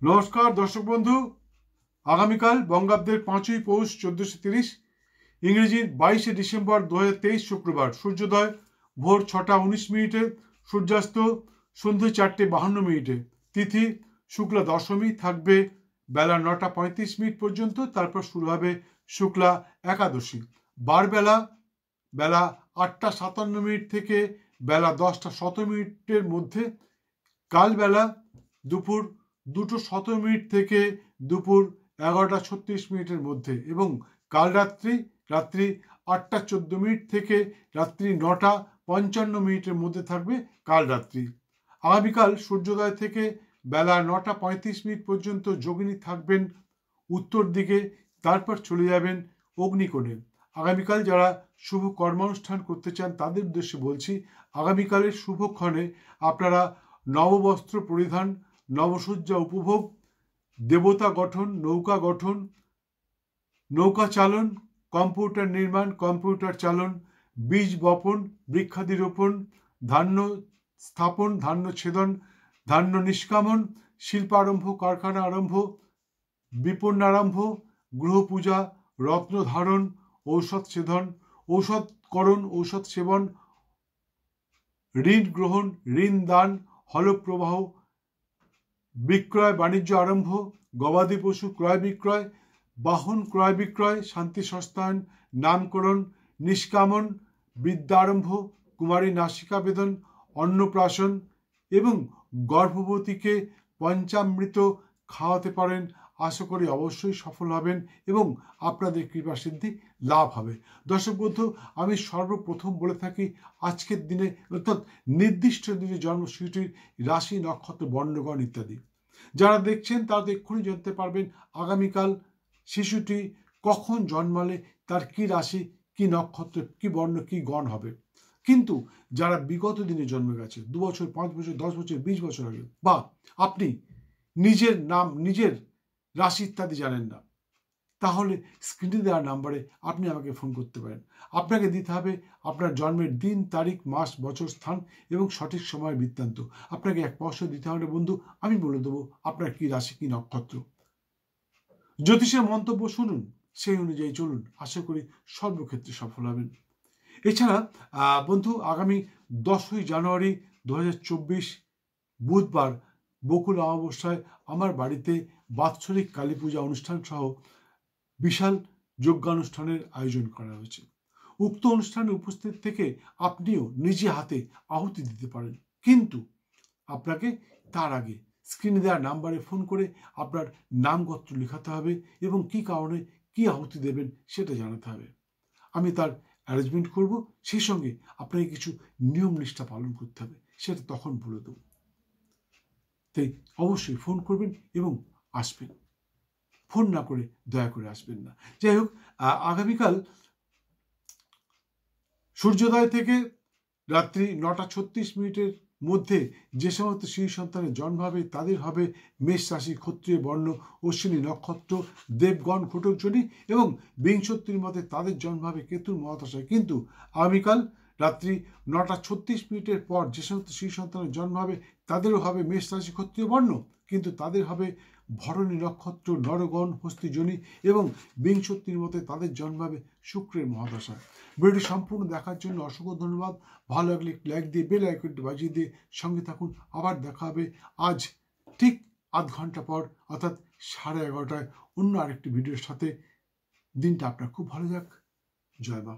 নমস্কার দর্শক বন্ধু, আগামীকাল বঙ্গাব্দের 5ই পৌষ 1430, ইংরেজির 22শে ডিসেম্বর 2023 শুক্রবার, সূর্যোদয় ভোর 6টা 19 মিনিটে, সূর্যাস্ত সন্ধ্যে 4টে 52 মিনিটে। তিথি শুক্লা দশমী, থাকবে বেলা 9টা 35 মিনিট পর্যন্ত, তারপর শুরু হবে শুক্লা একাদশী। বারবেলা বেলা 8টা 57 মিনিট থেকে বেলা 10টা 17 মিনিটের মধ্যে। কালবেলা দুপুর 2টো 17 মিনিট থেকে দুপুর 11টা 36 মিনিটের মধ্যে, এবং কাল রাত্রি 8টা 14 মিনিট থেকে রাত্রি 9টা 55 মিনিটের মধ্যে থাকবে কাল রাত্রি। আগামীকাল সূর্যোদয় থেকে বেলা 9টা 35 মিনিট পর্যন্ত যোগিনী থাকবেন উত্তর দিকে, তারপর চলে যাবেন অগ্নিকোণে। আগামীকাল যারা শুভ কর্মানুষ্ঠান করতে চান তাদের উদ্দেশ্যে বলছি, আগামীকালের শুভক্ষণে আপনারা নববস্ত্র পরিধান, নবসজ্জা উপভোগ, দেবতা গঠন, নৌকা গঠন, নৌকা চালন, কম্পিউটার নির্মাণ, কম্পিউটার চালন, বীজ বপন, বৃক্ষাদি রোপণ, ধান্য স্থাপন, ধান্য ছেদন, ধান্য নিষ্কামন, শিল্পারম্ভ, কারখানা আরম্ভ, বিপন্নারম্ভ, গৃহ পূজা, রত্ন ধারণ, ঔষধ ছেদন, ঔষধকরণ, ঔষধ সেবন, ঋণ গ্রহণ, ঋণ দান, হলপ্রবাহ, বিক্রয় বাণিজ্য আরম্ভ, গবাদি পশু ক্রয় বিক্রয়, বাহন ক্রয় বিক্রয়, শান্তি সংস্থান, নামকরণ, নিষ্কামন, বিদ্যারম্ভ, কুমারী নাসিকা বেদন, অন্নপ্রাশন, এবং গর্ভবতীকে পঞ্চামৃত খাওয়াতে পারেন। আশা করি অবশ্যই সফল হবেন এবং আপনাদের কৃপা সিদ্ধি লাভ হবে। দর্শক বন্ধু, আমি সর্বপ্রথম বলে থাকি, আজকের দিনে অর্থাৎ নির্দিষ্ট দিনে জন্মসূচির রাশি, নক্ষত্র, বর্ণগণ ইত্যাদি যারা দেখছেন তারা এক্ষুনি জানতে পারবেন আগামীকাল শিশুটি কখন জন্মালে তার কি রাশি, কি নক্ষত্র, কি বর্ণ, কি গণ হবে। কিন্তু যারা বিগত দিনে জন্মে গেছে 2 বছর, 5 বছর, 10 বছর, 20 বছর আগে, বা আপনি নিজের নাম, নিজের রাশি ইত্যাদি জানেন না, তাহলে স্ক্রিনে দেওয়া নাম্বারে আপনি আমাকে ফোন করতে পারেন। আপনাকে দিতে হবে আপনার জন্মের দিন, তারিখ, মাস, বছর, স্থান এবং সঠিক সময়ের বৃত্তান্ত। আপনাকে 1 পয়সা দিতে হবে বন্ধু, আমি বলে দেবো আপনার কি রাশি, কি নক্ষত্র। জ্যোতিষের মন্তব্য শুনুন, সেই অনুযায়ী চলুন, আশা করি সর্বক্ষেত্রে সফল হবেন। এছাড়া বন্ধু, আগামী 10ই জানুয়ারি 2024 বুধবার বকুল অমাবস্যায় আমার বাড়িতে বাৎসরিক কালী পূজা অনুষ্ঠান সহ বিশাল যজ্ঞানুষ্ঠানের আয়োজন করা হয়েছে। উক্ত অনুষ্ঠানে উপস্থিত থেকে আপনিও নিজে হাতে আহুতি দিতে পারেন, কিন্তু আপনাকে তার আগে স্ক্রিনে দেওয়া নাম্বারে ফোন করে আপনার নাম গোত্র লেখাতে হবে এবং কি কারণে কি আহুতি দেবেন সেটা জানাতে হবে। আমি তার অ্যারেঞ্জমেন্ট করব, সেই সঙ্গে আপনাকে কিছু নিয়ম নিষ্ঠা পালন করতে হবে, সেটা তখন বলে দেব। তাই অবশ্যই ফোন করবেন এবং আসবেন, ফোন না করে দয়া করে আসবেন না। যাই হোক, আগামীকাল সূর্যোদয় থেকে রাত্রি 9টা 36 মিনিটের মধ্যে যে সমস্ত শিশু সন্তানের জন্ম হবে তাদের হবে মেষ রাশি, ক্ষত্রিয় বর্ণ, অশ্বিনী নক্ষত্র, দেবগণ, ঘটকজনী, এবং বিংশতির মধ্যে তাদের জন্ম হবে কেতুর মহাদশায়। কিন্তু আগামীকাল রাত্রি 9টা 36 মিনিটের পর যে সমস্ত শিশু সন্তানের জন্ম হবে তাদেরও হবে মেষ রাশি, ক্ষত্রিয় বর্ণ, কিন্তু তাদের হবে ভরণী নক্ষত্র, নরগণ, হস্তিজনী, এবং বিংশতির মধ্যে তাদের জন্ম হবে শুক্রের মহাদশায়। ভিডিওটি সম্পূর্ণ দেখার জন্য অসংখ্য ধন্যবাদ। ভালো লাগলে একটি লাইক দিয়ে বেল আইকনটি বাজিয়ে দিয়ে সঙ্গে থাকুন। আবার দেখা হবে আজ ঠিক আধ ঘন্টা পর, অর্থাৎ 11:30টায় অন্য আরেকটি ভিডিওর সাথে। দিনটা আপনার খুব ভালো যাক। জয় মা।